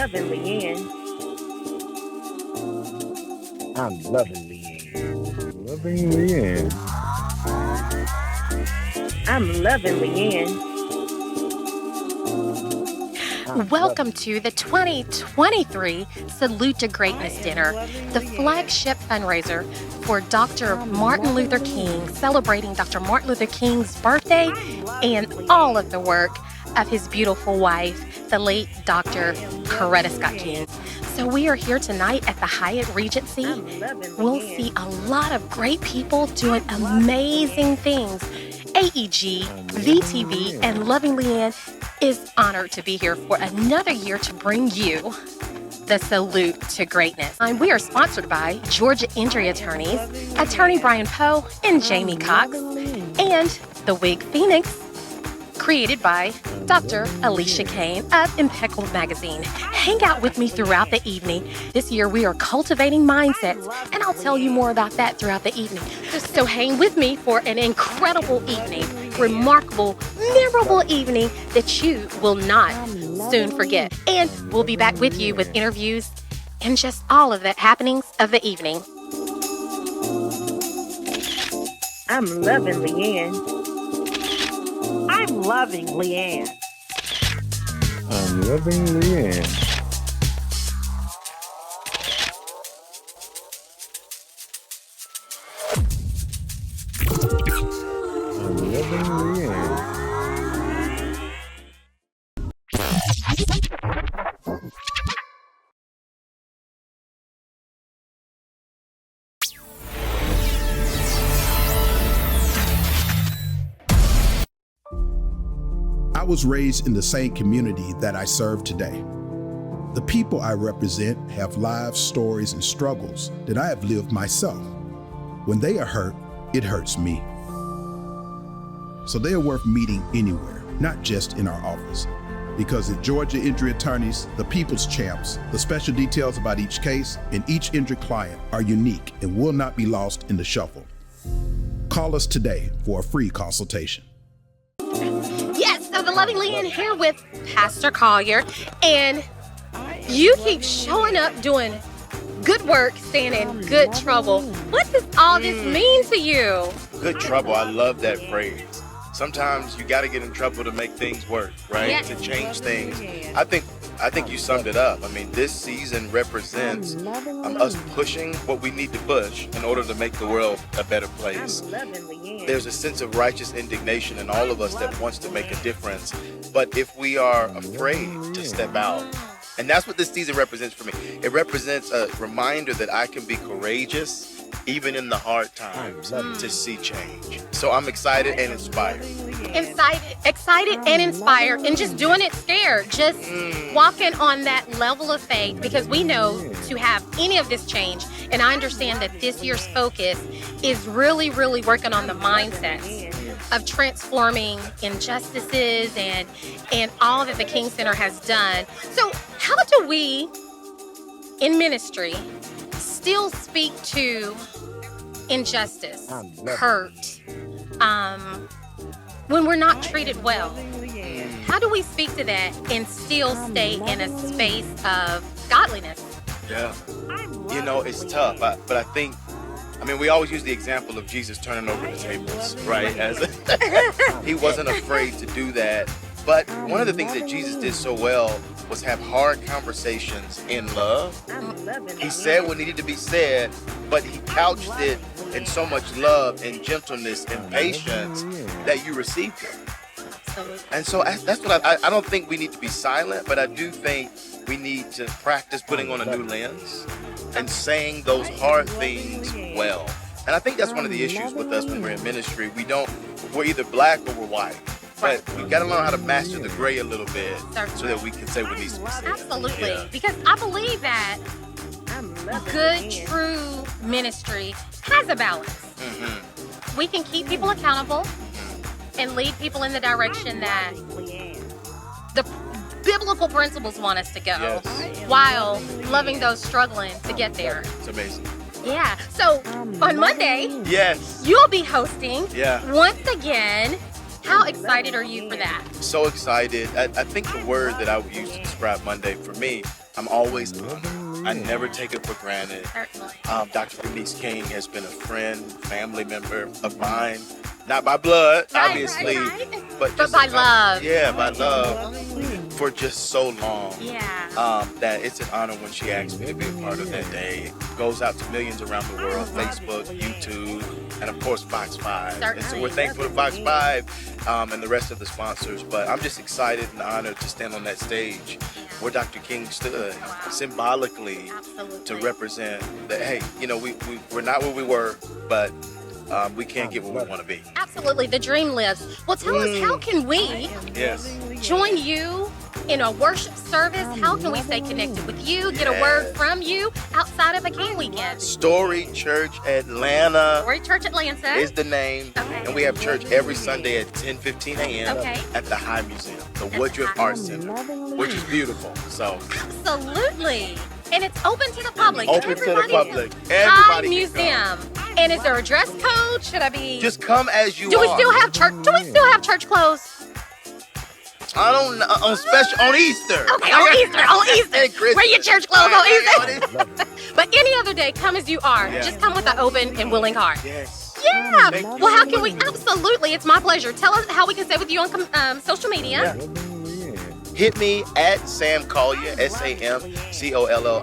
loving LeAnn. I'm loving LeAnn. Loving LeAnn. I'm loving LeAnn. Welcome to the 2023 Salute to Greatness Dinner, the flagship fundraiser for Dr. Martin Luther King, celebrating Dr. Martin Luther King's birthday and all of the work of his beautiful wife, the late Dr. Coretta Scott King. So we are here tonight at the Hyatt Regency. We'll see a lot of great people doing amazing things. AEG, VTV, and Loving LeAnn is honored to be here for another year to bring you the Salute to Greatness. We are sponsored by Georgia Injury Attorneys, Attorney Brian Poe and Jamie Cox, and The Wig Phoenix, created by Dr. Alicia Kane of Impeccable Magazine. Hang out with me throughout the evening. This year we are cultivating mindsets, and I'll tell you more about that throughout the evening. So hang with me for an incredible evening, remarkable, memorable evening that you will not soon forget. And we'll be back with you with interviews and just all of the happenings of the evening. I'm loving LeAnn. I'm loving LeAnn. I'm loving LeAnn. I'm loving LeAnn. I was raised in the same community that I serve today. The people I represent have lives, stories, and struggles that I have lived myself. When they are hurt, it hurts me. So they are worth meeting anywhere, not just in our office. Because at Georgia Injury Attorneys, the people's champs, the special details about each case and each injured client are unique and will not be lost in the shuffle. Call us today for a free consultation. So the Loving LeAnn here with Pastor Collier, and you keep showing up doing good work, staying in good trouble. What does all this mean to you? Good trouble, I love that phrase. Sometimes you got to get in trouble to make things work, right? Yes. To change things. I think you summed it up. I mean, this season represents us pushing what we need to push in order to make the world a better place. There's a sense of righteous indignation in all of us that wants to make a difference. But if we are afraid to step out, and that's what this season represents for me. It represents a reminder that I can be courageous even in the hard times to see change. So I'm excited and inspired. Excited and inspired, and just doing it scared, just walking on that level of faith, because we know to have any of this change, and I understand that this year's focus is really, really working on the mindsets of transforming injustices and all that the King Center has done. So how do we in ministry still speak to injustice, hurt, when we're not treated well? How do we speak to that and still stay in a space of godliness? Yeah. You know, it's tough, but I think, we always use the example of Jesus turning over the tables, right? He wasn't afraid to do that. But one of the things that Jesus did so well was have hard conversations in love. He said what needed to be said, but he couched it in so much love and gentleness and patience that you received it. And so that's what I don't think we need to be silent, but I do think we need to practice putting on a new lens and saying those hard things well. And I think that's one of the issues with us when we're in ministry. We're either black or we're white. But we've got to learn how to master the gray a little bit so that we can say what needs to be said. Absolutely. Yeah. Because I believe that good, true ministry has a balance. Mm-hmm. We can keep people accountable and lead people in the direction that the biblical principles want us to go, while loving those struggling to get there. It's amazing. Yeah. So on Monday, you'll be hosting once again. How excited are you for that? So excited. I think the word that I would use to describe Monday for me I'm always honored. I never take it for granted. Certainly. Dr. Denise King has been a friend, family member of mine. Not by blood, obviously, right. but by love. Yeah, by love. For just so long. Yeah. That it's an honor when she asked me to be a part of that day. It goes out to millions around the world, Facebook, YouTube, and of course Fox 5. Certainly. And so we're thankful to Fox 5 and the rest of the sponsors. But I'm just excited and honored to stand on that stage where Dr. King stood symbolically to represent that, hey, you know, we're not where we were, but we can't get where we want to be. Absolutely. The dream lives. Well, tell us, how can we join you in a worship service? How can we stay connected with you, get a word from you outside of a King weekend? Story Church Atlanta. Story Church Atlanta is the name. Okay. And we have church every Sunday at 10:15 a.m. at the High Museum, the Woodruff Art Center, which is beautiful. So absolutely. And it's open to the public. Open to the public. High Everybody Museum. And is there a dress code? Should I be? Just come as you are. Do we still have church? Do we still have church clothes? I don't know. On Easter. Okay, on Easter. On Easter. Wear your church clothes on Easter. Love it. But any other day, come as you are. Yeah. Just come with an open and willing heart. Yes. Yeah. Thank you. Well, how can we? Absolutely. It's my pleasure. Tell us how we can stay with you on social media. Yeah. Loving LeAnn. Hit me at Sam Collier, SamCollier,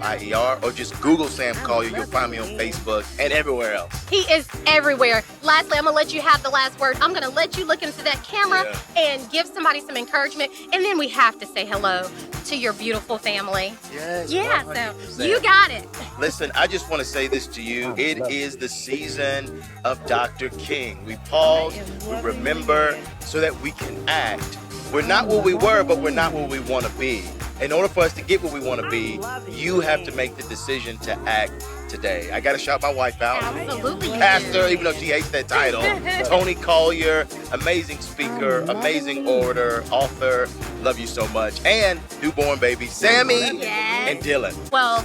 or just Google Sam Collier. You'll find me on Facebook and everywhere else. He is everywhere. Lastly, I'm going to let you have the last word. I'm going to let you look into that camera and give somebody some encouragement. And then we have to say hello to your beautiful family. Yes. Yeah, 100%. so you got it. Listen, I just want to say this to you. It is the season of Dr. King. We pause, we remember, so that we can act. We're not where we were, but we're not where we want to be. In order for us to get where we want to be, you have to make the decision to act today. I got to shout my wife out. Absolutely. Pastor, even though she hates that title. Tony Collier, amazing speaker, amazing orator, author. Love you so much. And newborn baby, Sammy and Dylan. Well,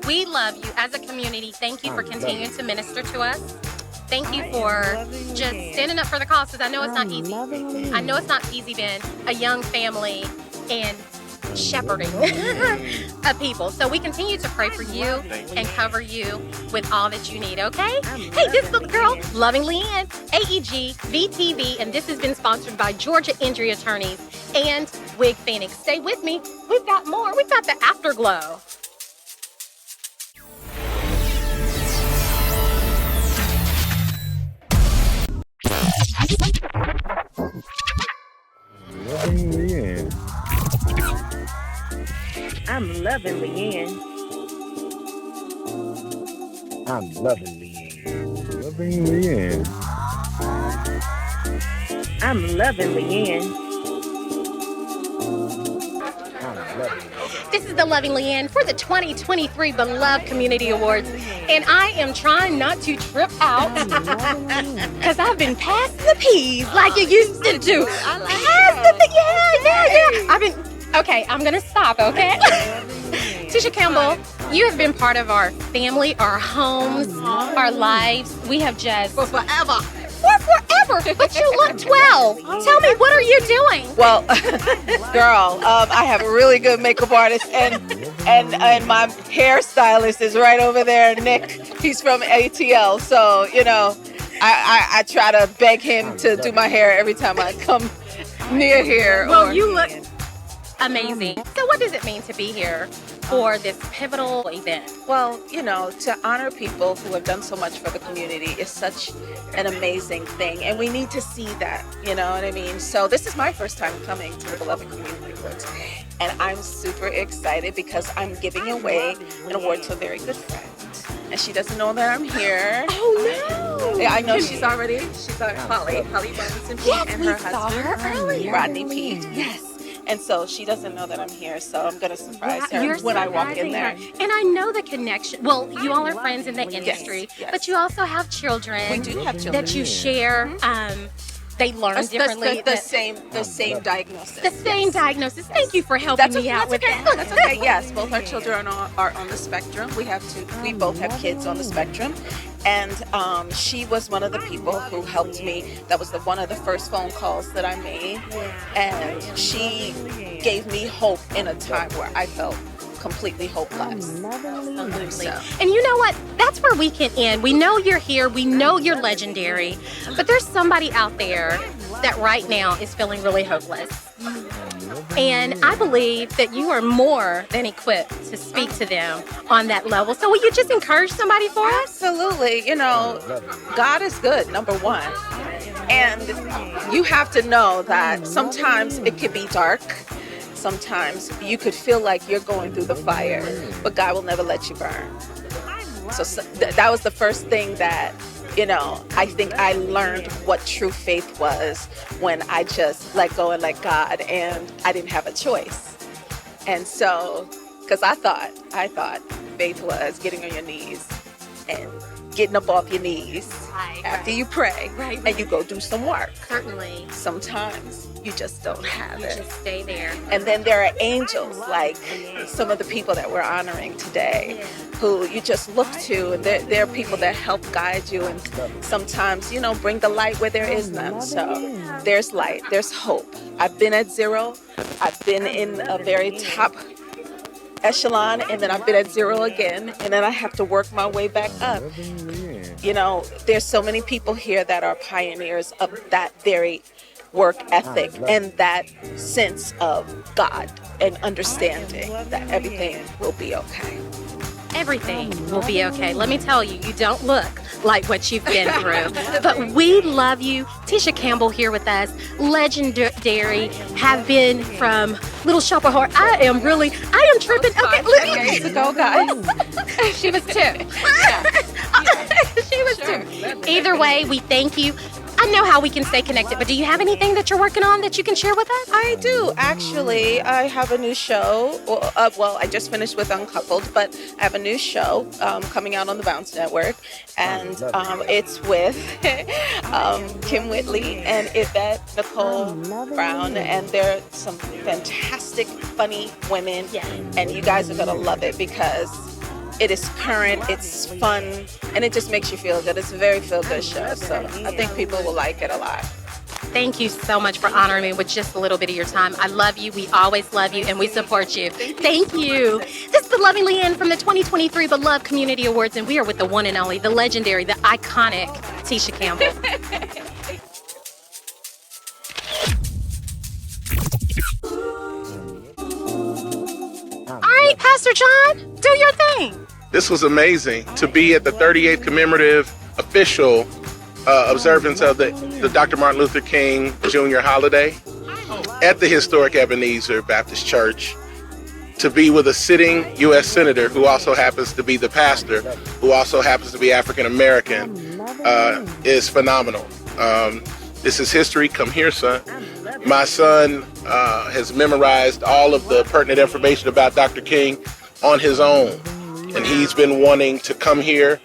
we love you as a community. Thank you for continuing to minister to us. Thank you for just standing up for the cause, because I know it's not easy. I know it's not easy being a young family and shepherding a people. So we continue to pray for you and cover you with all that you need, okay? Hey, this is the girl, Loving LeAnn, AEG VTV, and this has been sponsored by Georgia Injury Attorneys and Wig Phoenix. Stay with me. We've got more. We've got the afterglow. Loving LeAnn. I'm loving LeAnn. I'm loving LeAnn. Loving LeAnn. I'm loving LeAnn. I'm loving LeAnn. This is the Loving LeAnn for the 2023 Beloved Community Awards. And I am trying not to trip out because I've been passing the peas like you used to do. Pass the peas. Yeah. I've been, okay, I'm going to stop, okay? Tisha Campbell, you have been part of our family, our homes, our lives. We have just... For forever. But you look 12. Tell me, what are you doing? Well, girl, I have a really good makeup artist, and my hairstylist is right over there, Nick. He's from ATL, so you know, I try to beg him to do my hair every time I come near here. Well, you look amazing. So what does it mean to be here for this pivotal event? Well, you know, to honor people who have done so much for the community is such an amazing thing, and we need to see that, you know what I mean? So this is my first time coming to the Beloved Community Awards, and I'm super excited because I'm giving away an award to a very good friend, and she doesn't know that I'm here. Oh, no. Yeah, I know she's already, Holly Robinson Pete, Yes, and we her saw her husband, earlier. Rodney Pete. Yes. And so she doesn't know that I'm here, so I'm going to surprise her You're when I walk in surprising there. her. And I know the connection. Well, you all are friends in the industry, yes. but you also have children. We do have children. That you share. They learn differently. The same diagnosis. The same diagnosis. Thank you for helping me out with that. That's okay. Yes, both our children are on the spectrum. We both have kids on the spectrum, and she was one of the people who helped me. That was one of the first phone calls that I made, and she gave me hope in a time where I felt completely hopeless. Absolutely. So. And you know what? That's where we can end. We know you're here. We know you're legendary. But there's somebody out there that right now is feeling really hopeless. And I believe that you are more than equipped to speak to them on that level. So will you just encourage somebody for us? Absolutely. You know, God is good, number one. And you have to know that sometimes it can be dark. Sometimes you could feel like you're going through the fire, but God will never let you burn. So that was the first thing that, you know, I think I learned what true faith was when I just let go and let God, and I didn't have a choice. And so, because I thought faith was getting on your knees and getting up off your knees after you pray, and you go do some work. Certainly. Sometimes you just don't have it. Just stay there. And then there are angels like some of the people that we're honoring today who you just look to, and there are people that help guide you and sometimes, you know, bring the light where there is none. So there's light, there's hope. I've been at zero. I've been in a very top echelon, and then I've been at zero again, and then I have to work my way back up. You know, there's so many people here that are pioneers of that very work ethic and that sense of God and understanding that everything will be okay. Everything will be okay. Let me tell you, you don't look like what you've been through. But we love you. Tisha Campbell here with us, legendary, have been from Little Shop of Horror. I am tripping. Okay, look. Years ago, guys. She was 2. She was 2. Either way, we thank you. I know how we can stay connected, but do you have anything that you're working on that you can share with us? I do. Actually, I have a new show. Well, I just finished with Uncoupled, but I have a new show coming out on the Bounce Network, and it's with Kim Whitley and Yvette Nicole Brown, and they're some fantastic, funny women, and you guys are going to love it because it is current, it's fun, and it just makes you feel good. It's a very feel-good show, so I think people will like it a lot. Thank you so much for honoring me with just a little bit of your time. I love you. We always love you, and we support you. Thank you. This is the loving LeAnn from the 2023 Beloved Community Awards, and we are with the one and only, the legendary, the iconic Tisha Campbell. All right, Pastor John, do your thing. This was amazing to be at the 38th commemorative official observance of the Dr. Martin Luther King Jr. holiday at the historic Ebenezer Baptist Church, to be with a sitting U.S. Senator who also happens to be the pastor, who also happens to be African American, is phenomenal. This is history. Come here, son. My son has memorized all of the pertinent information about Dr. King on his own, and he's been wanting to come here,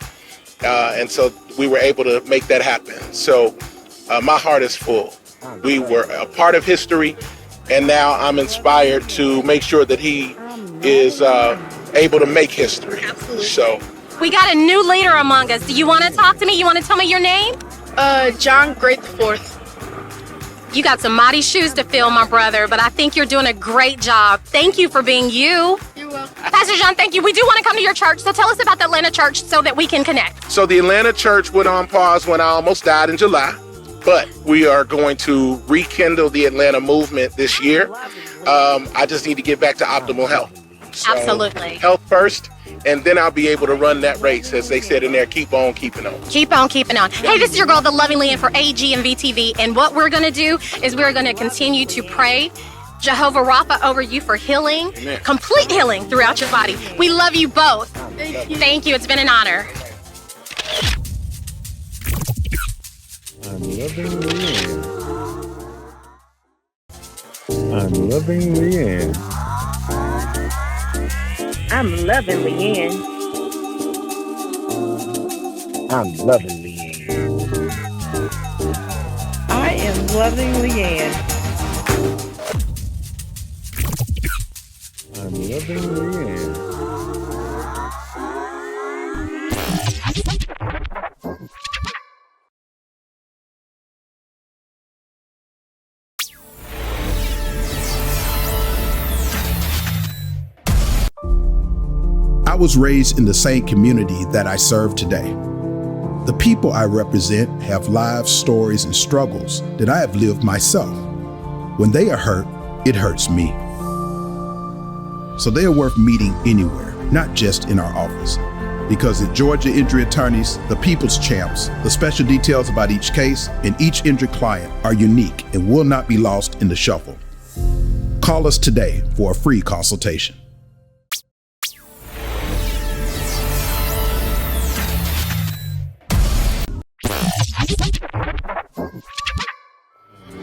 and so we were able to make that happen. So my heart is full. We were a part of history, and now I'm inspired to make sure that he is able to make history. Absolutely. So we got a new leader among us. Do you want to talk to me? You want to tell me your name? John Great IV. You got some mighty shoes to fill, my brother, but I think you're doing a great job. Thank you for being you. You're welcome. Pastor John, thank you. We do want to come to your church, so tell us about the Atlanta church so that we can connect. So the Atlanta church went on pause when I almost died in July, but we are going to rekindle the Atlanta movement this year. I just need to get back to optimal health. So, Absolutely. Health first, and then I'll be able to run that race, as they said in there, keep on keeping on. Keep on keeping on. Hey, this is your girl, the loving LeAnn for AEG and VTV, and what we're going to do is we're going to continue to pray Jehovah Rapha over you for healing, Amen. Complete healing throughout your body. We love you both. Thank you. It's been an honor. I'm loving LeAnn. I'm loving LeAnn. I'm loving LeAnn. I'm loving LeAnn. I am loving LeAnn. I'm loving LeAnn. I was raised in the same community that I serve today. The people I represent have lives, stories, and struggles that I have lived myself. When they are hurt, it hurts me. So they are worth meeting anywhere, not just in our office. Because at Georgia Injury Attorneys, the people's champs, the special details about each case and each injured client are unique and will not be lost in the shuffle. Call us today for a free consultation.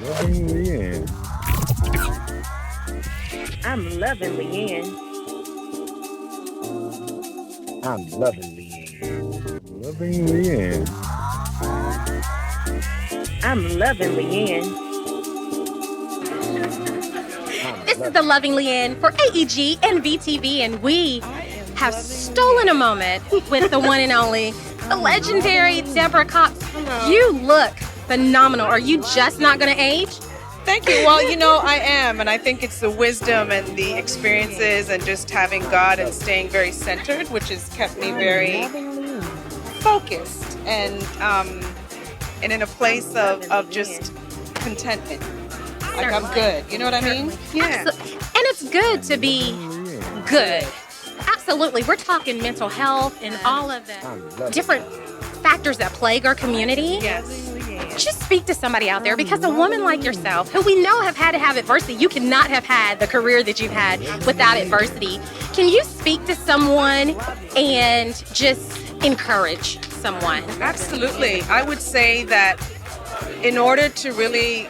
Loving LeAnn. I'm loving LeAnn. I'm loving LeAnn. Loving LeAnn. I'm loving LeAnn. This is the Loving LeAnn for AEG and VTV, and we have stolen a moment with the one and only, the legendary Deborah Cox. You look phenomenal. Are you just not going to age? Thank you. Well, I am, and I think it's the wisdom and the experiences and just having God and staying very centered, which has kept me very focused and in a place of just contentment. Like I'm good. You know what I mean? Yeah. And it's good to be good. Absolutely. We're talking mental health and all of the different factors that plague our community. Yes. Just speak to somebody out there, because a woman like yourself, who we know have had to have adversity, you cannot have had the career that you've had without adversity. Can you speak to someone and just encourage someone? Absolutely. I would say that in order to really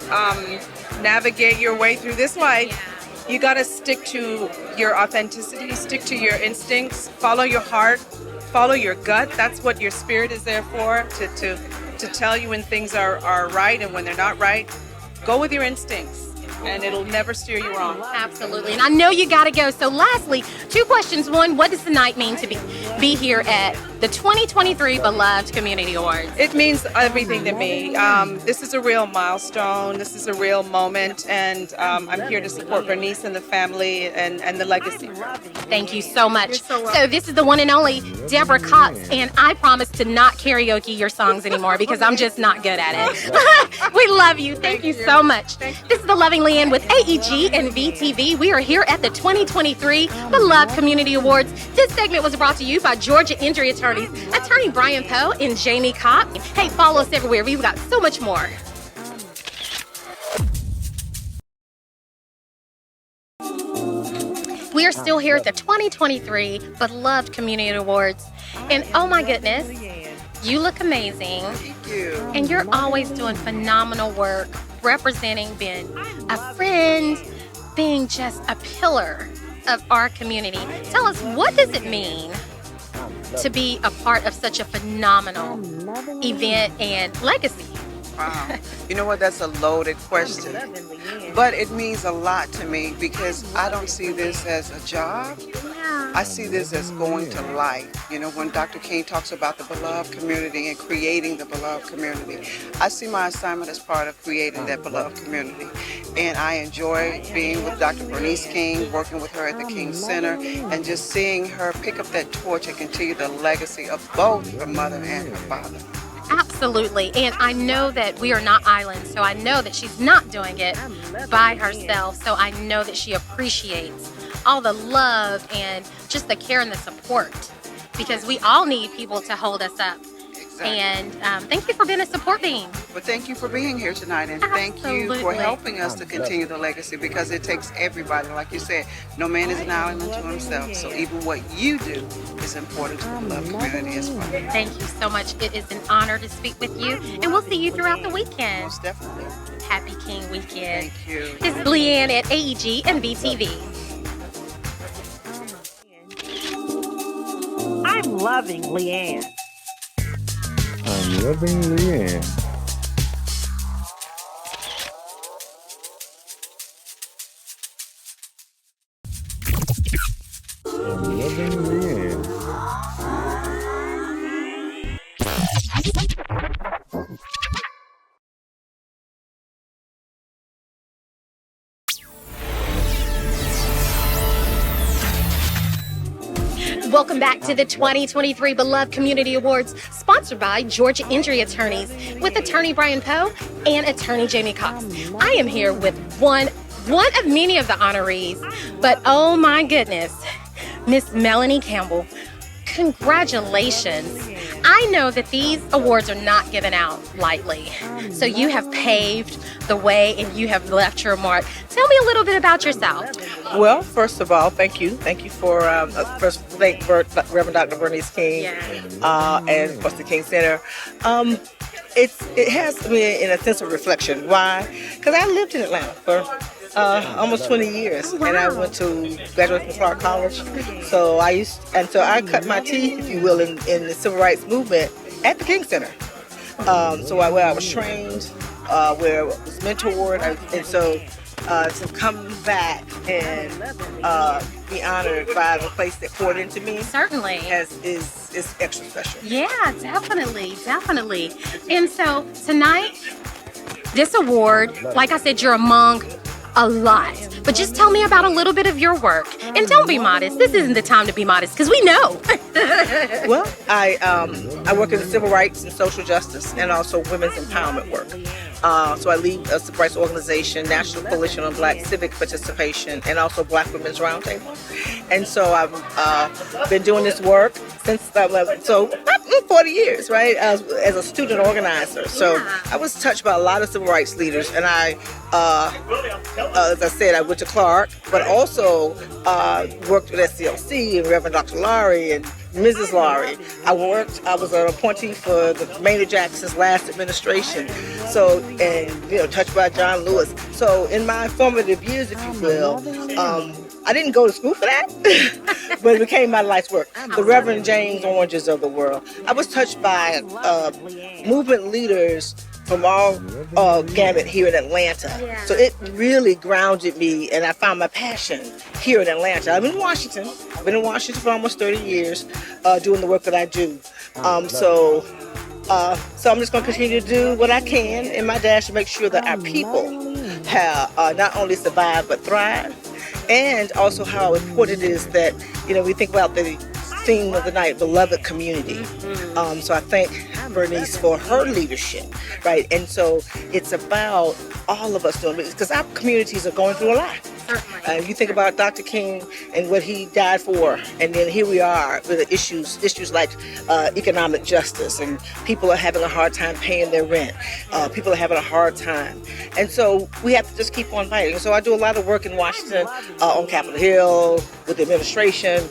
navigate your way through this life, you got to stick to your authenticity, stick to your instincts, follow your heart, follow your gut. That's what your spirit is there for, to tell you when things are right and when they're not right. Go with your instincts, and it'll never steer you wrong. Absolutely. And I know you got to go. So lastly, 2 questions. One, what does the night mean to be here at the 2023 Beloved Community Awards? It means everything to me. This is a real milestone. This is a real moment, and I'm here to support Bernice and the family and the legacy. Thank you so much. So this is the one and only Deborah Cox, and I promise to not karaoke your songs anymore because I'm just not good at it. We love you. Thank you so much. This is the Loving LeAnn with AEG and VTV. We are here at the 2023 Beloved Community Awards. This segment was brought to you by Georgia Injury Attorneys, Attorney Brian Poe and Jamie Cox. Hey, follow us everywhere. We've got so much more. We are still here at the 2023 Beloved Community Awards. And oh my goodness, you look amazing. Thank you. And you're always doing phenomenal work, representing, being a friend, being just a pillar of our community. Tell us, what does it mean to be a part of such a phenomenal event and legacy? Wow. You know what? That's a loaded question. But it means a lot to me because I don't see this as a job. I see this as going to life. You know, when Dr. King talks about the beloved community and creating the beloved community, I see my assignment as part of creating that beloved community. And I enjoy being with Dr. Bernice King, working with her at the King Center, and just seeing her pick up that torch and continue the legacy of both her mother and her father. Absolutely. And I know that we are not islands, so I know that she's not doing it by herself. So I know that she appreciates all the love and just the care and the support, because we all need people to hold us up. Exactly. And thank you for being a support beam. But thank you for being here tonight, and thank you for helping us to continue the legacy, because it takes everybody. Like you said, no man is an island unto himself. So even what you do is important to the beloved community as well. Thank you so much. It is an honor to speak with you, and we'll see you throughout the weekend. Most definitely. Happy King Weekend. Thank you. This is LeAnn at AEG and VTV. I'm loving LeAnn. I'm loving LeAnn. I'm loving LeAnn. Welcome back to the 2023 Beloved Community Awards, sponsored by Georgia Injury Attorneys, with attorney Brian Poe and attorney Jamie Cox. I am here with one of many of the honorees, but oh my goodness, Miss Melanie Campbell. Congratulations. I know that these awards are not given out lightly, so you have paved the way and you have left your mark. Tell me a little bit about yourself. Well, first of all, thank you. Thank you for, first, thank Reverend Dr. Bernice King, and of course the King Center. It has me in a sense of reflection. Why? Because I lived in Atlanta for almost 20 years, and I went to graduate from Clark College. So I cut my teeth, if you will, in the civil rights movement at the King Center. Where I was trained, where I was mentored, and so to come back and be honored by the place that poured into me, certainly is extra special. Yeah, definitely. And so tonight, this award, like I said, you're among a lot, but just tell me about a little bit of your work, and don't be modest. This isn't the time to be modest, because we know. Well, I work in civil rights and social justice, and also women's empowerment work. So I lead a civil rights organization, National Coalition on Black Civic Participation, and also Black Women's Roundtable. And so I've been doing this work since 40 years, right? As a student organizer. So I was touched by a lot of civil rights leaders, and I, as I said, I went to Clark, but also worked with SCLC and Reverend Dr. Laurie and Mrs. Laurie. I was an appointee for the Maynard Jackson's last administration. So, and touched by John Lewis. So in my formative years, if you will, I didn't go to school for that, but it became my life's work. The Reverend James Oranges of the world. I was touched by movement leaders from all gamut here in Atlanta. So it really grounded me, and I found my passion here in Atlanta. I've been in Washington. I've been in Washington for almost 30 years doing the work that I do. So I'm just going to continue to do what I can in my dash to make sure that our people have not only survive but thrive, and also how important it is that we think about the theme of the night, beloved community. So I thank Bernice for her leadership, right? And so it's about all of us doing it, because our communities are going through a lot. You think about Dr. King and what he died for, and then here we are with issues like economic justice, and people are having a hard time paying their rent. People are having a hard time, and so we have to just keep on fighting. So I do a lot of work in Washington on Capitol Hill with the administration.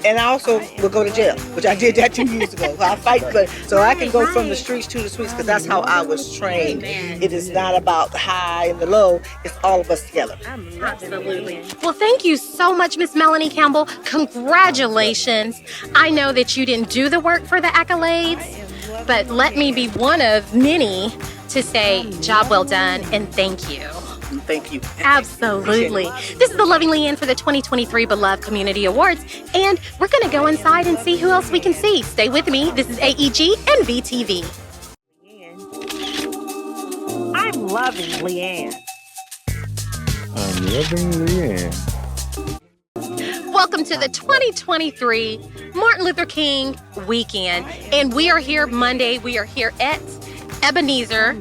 And I also will go to jail, which I did that 2 years ago. I fight, so I can go from the streets to the suites, because that's how I was trained. It is not about the high and the low. It's all of us together. Absolutely. Well, thank you so much, Miss Melanie Campbell. Congratulations. I know that you didn't do the work for the accolades, but let me be one of many to say job well done and thank you. Thank you. Absolutely. This is the Loving LeAnn for the 2023 Beloved Community Awards, and we're going to go inside and see who else we can see. Stay with me. This is AEG and VTV. I'm loving LeAnn. I'm loving LeAnn. Welcome to the 2023 Martin Luther King weekend, and we are here Monday. We are here at Ebenezer,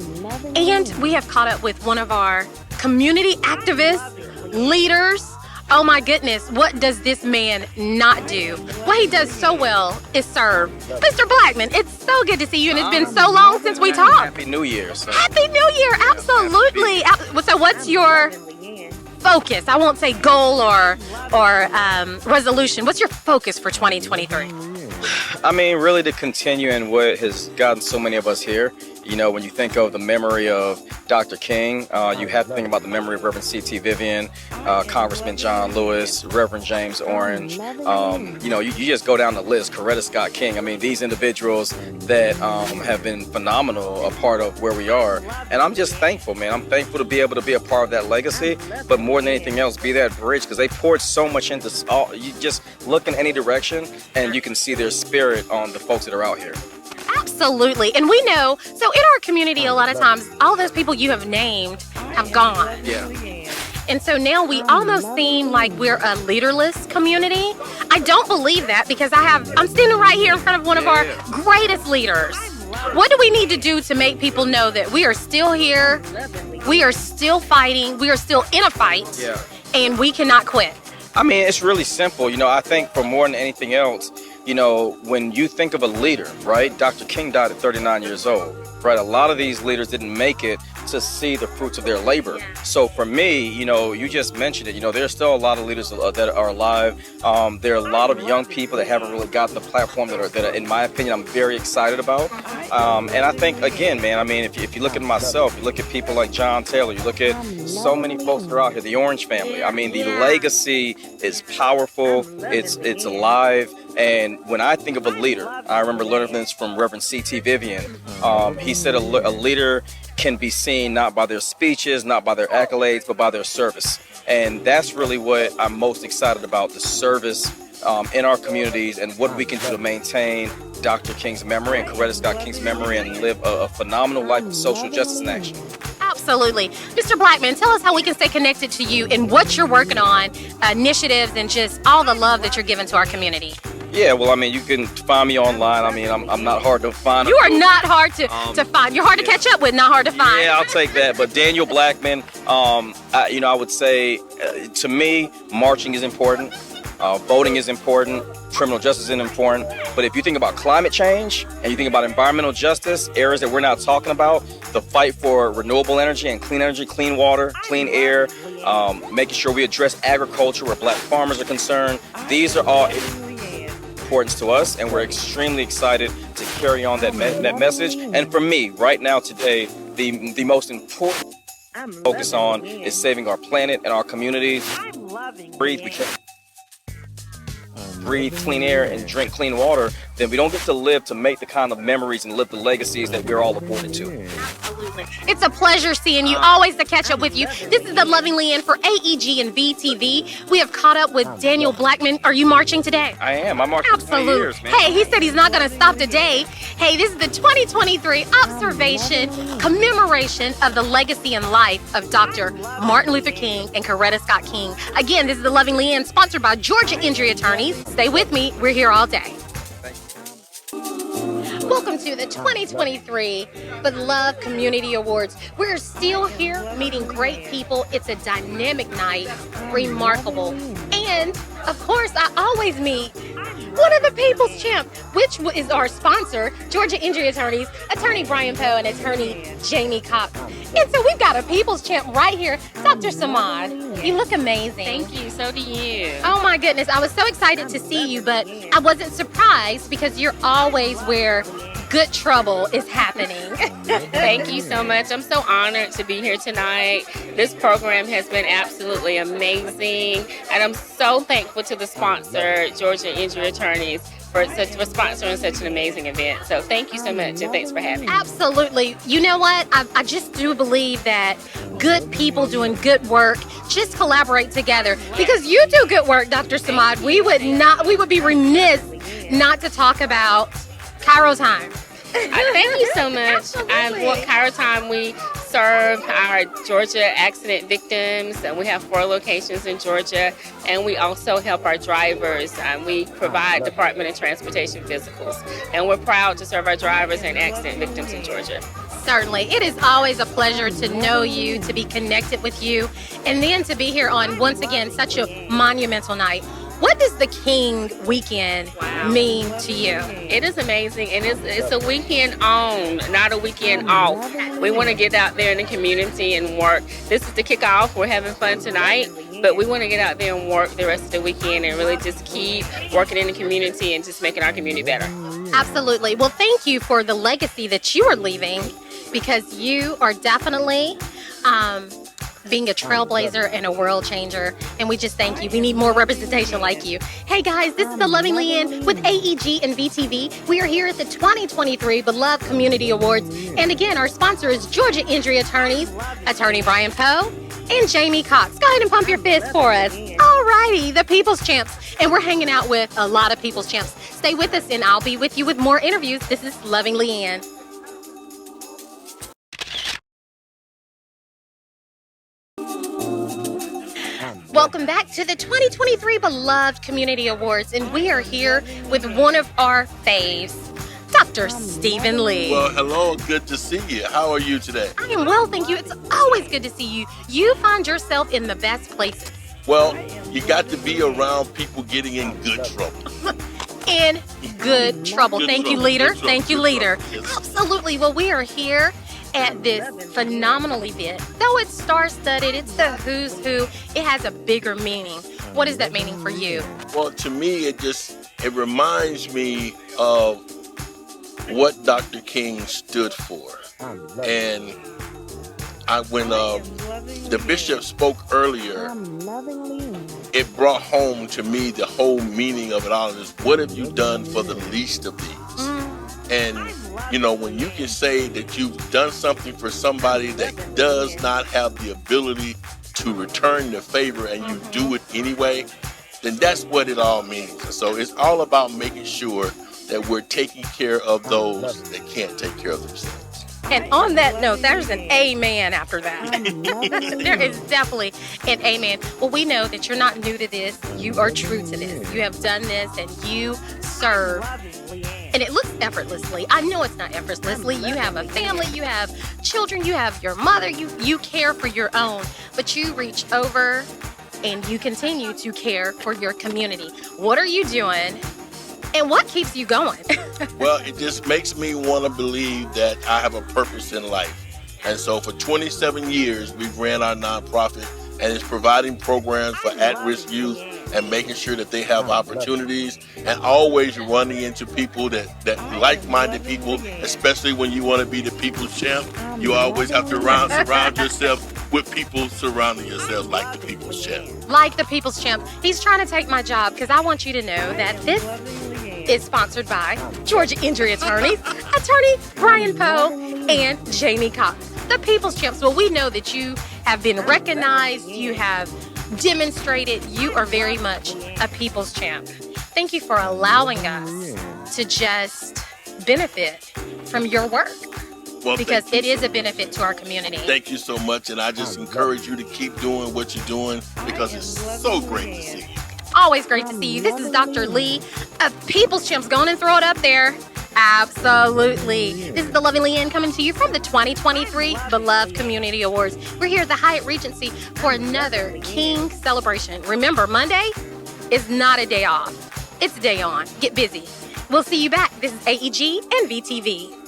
and we have caught up with one of our community activists, leaders. Oh my goodness, what does this man not do? What he does so well is serve. Mr. Blackman, it's so good to see you, and it's been so long since we talked. Happy New Year. Happy New Year, absolutely. So what's your focus? I won't say goal or resolution. What's your focus for 2023? I mean, really to continue in what has gotten so many of us here. When you think of the memory of Dr. King, you have to think about the memory of Reverend C.T. Vivian, Congressman John Lewis, Reverend James Orange. You just go down the list, Coretta Scott King. I mean, these individuals that have been phenomenal, a part of where we are. And I'm just thankful, man. I'm thankful to be able to be a part of that legacy, but more than anything else, be that bridge, because they poured so much into all. You just look in any direction, and you can see their spirit on the folks that are out here. Absolutely. And we know, so in our community, a lot of times, all those people you have named have gone. Yeah. And so now we almost seem like we're a leaderless community. I don't believe that because I'm standing right here in front of one of our greatest leaders. What do we need to do to make people know that we are still here, we are still fighting, we are still in a fight, and we cannot quit? I mean, it's really simple. I think for more than anything else, when you think of a leader, right? Dr. King died at 39 years old, right? A lot of these leaders didn't make it to see the fruits of their labor. So for me, you just mentioned it, there's still a lot of leaders that are alive. There are a lot of young people that haven't really gotten the platform that are, in my opinion, I'm very excited about. And I think, again, man, I mean, if you look at myself, you look at people like John Taylor, you look at so many folks that are out here, the Orange family. I mean, the legacy is powerful, it's alive. And when I think of a leader, I remember learning this from Reverend C.T. Vivian. He said a leader can be seen not by their speeches, not by their accolades, but by their service. And that's really what I'm most excited about, the service in our communities and what we can do to maintain Dr. King's memory and Coretta Scott King's memory and live a phenomenal life of social justice in action. Absolutely. Mr. Blackman, tell us how we can stay connected to you and what you're working on, initiatives, and just all the love that you're giving to our community. Yeah, well, I mean, you can find me online. I mean, I'm not hard to find. You are not hard to find. You're hard to catch up with, not hard to find. Yeah, I'll take that. But Daniel Blackman, I would say, to me, marching is important. Voting is important. Criminal justice is important. But if you think about climate change and you think about environmental justice, areas that we're not talking about, the fight for renewable energy, clean water, clean air, making sure we address agriculture where black farmers are concerned, these are all importance to us, and we're extremely excited to carry on that message. And for me, right now, today, the most important focus on is saving our planet and our communities. Breathe clean air and drink clean water, then we don't get to live to make the kind of memories and live the legacies that we're all afforded to. Absolutely. It's a pleasure seeing you, always to catch up with you. This is the Loving LeAnn for AEG and VTV. We have caught up with Daniel Blackman. Are you marching today? I am. I'm marching for 20 years, man. Hey, he said he's not going to stop today. Hey, this is the 2023 Observation Commemoration of the Legacy and Life of Dr. Martin Luther King and Coretta Scott King. Again, this is the Loving LeAnn, sponsored by Georgia Injury Attorneys. Stay with me. We're here all day. Welcome to the 2023 Beloved Community Awards. We're still here meeting great people. It's a dynamic night, remarkable. And, of course, I always meet one of the People's Champ, which is our sponsor, Georgia Injury Attorneys, Attorney Brian Poe and Attorney Jamie Cox. And so we've got a People's Champ right here, Dr. Samad. You look amazing. Thank you. So do you. Oh, my goodness. I was so excited to see you, but I wasn't surprised because you're always where good trouble is happening. Thank you so much. I'm so honored to be here tonight. This program has been absolutely amazing, and I'm so thankful to the sponsor, Georgia Injury Attorneys, for sponsoring such an amazing event. So thank you so much, and thanks for having me. Absolutely. You know what? I just do believe that good people doing good work just collaborate together, because you do good work, Dr. Samad. We would be remiss not to talk about Cairo Time. Thank you so much. Cairo Time, we serve our Georgia accident victims. We have 4 locations in Georgia, and we also help our drivers. We provide Department of Transportation physicals, and we're proud to serve our drivers and accident victims in Georgia. Certainly. It is always a pleasure to know you, to be connected with you, and then to be here on, once again, such a monumental night. What does the King weekend mean to you? It is amazing, and it's a weekend on, not a weekend off. We want to get out there in the community and work. This is the kickoff. We're having fun tonight, but we want to get out there and work the rest of the weekend and really just keep working in the community and just making our community better. Absolutely. Well, thank you for the legacy that you are leaving, because you are definitely being a trailblazer and a world changer, and we just thank you. We need more representation like you. Hey guys, this is the Loving LeAnn with AEG and VTV. We are here at the 2023 Beloved Community Awards, and again, our sponsor is Georgia Injury Attorneys, Attorney Brian Poe and Jamie Cox. Go ahead and pump your fist for us. Alrighty, the People's Champs, and we're hanging out with a lot of People's Champs. Stay with us, and I'll be with you with more interviews. This is Loving LeAnn. Welcome welcome back to the 2023 Beloved Community Awards, and we are here with one of our faves, Dr. Stephen Lee. Well, hello, good to see you. How are you today? I am well, thank you. It's always good to see you. You find yourself in the best places. Well, you got to be around people getting in good trouble. In good trouble. Good Thank you, trouble, leader. good trouble, Thank you, good leader. trouble. Yes. Absolutely. Well, we are here at this phenomenal event. Though it's star-studded, it's the who's who, it has a bigger meaning. What is that meaning for you? Well, to me, it reminds me of what Dr. King stood for. And when the bishop spoke earlier, it brought home to me the whole meaning of it all. Is what have you done for the least of these? And, you know, when you can say that you've done something for somebody that does not have the ability to return the favor and you do it anyway, then that's what it all means. And so it's all about making sure that we're taking care of those that can't take care of themselves. And on that note, there's an amen after that. There is definitely an amen. Well, we know that you're not new to this. You are true to this. You have done this and you serve. And it looks effortlessly. I know it's not effortlessly. You have a family, you have children, you have your mother, you care for your own. But you reach over and you continue to care for your community. What are you doing? And what keeps you going? Well, it just makes me want to believe that I have a purpose in life. And so for 27 years, we've ran our nonprofit, and it's providing programs for at-risk youth and making sure that they have opportunities, and always running into people that like-minded people, especially when you want to be the people's champ. You always have to surround yourself with people surrounding yourselves like the people's champ. Like the people's champ. He's trying to take my job because I want you to know that this is sponsored by Georgia Injury Attorneys, Attorney Brian Poe and Jamie Cox. The People's Champs. Well, we know that you have been recognized, you have demonstrated you are very much a People's Champ. Thank you for allowing us to just benefit from your work. Well, because it is a benefit to our community. Thank you so much, and I just encourage you to keep doing what you're doing because it's so great to see you. Always great to see you. This is Dr. Lee of People's Champs. Go on and throw it up there. Absolutely. This is the loving LeAnn coming to you from the 2023 Beloved Community Awards. We're here at the Hyatt Regency for another King celebration. Remember, Monday is not a day off. It's a day on. Get busy. We'll see you back. This is AEG and VTV.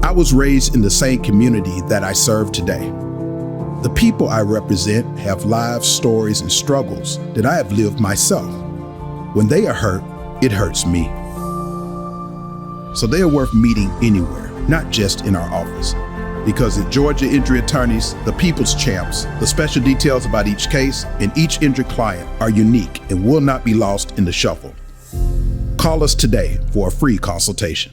I was raised in the same community that I serve today. The people I represent have lives, stories, and struggles that I have lived myself. When they are hurt, it hurts me. So they are worth meeting anywhere, not just in our office. Because at Georgia Injury Attorneys, the People's Champs, the special details about each case and each injured client are unique and will not be lost in the shuffle. Call us today for a free consultation.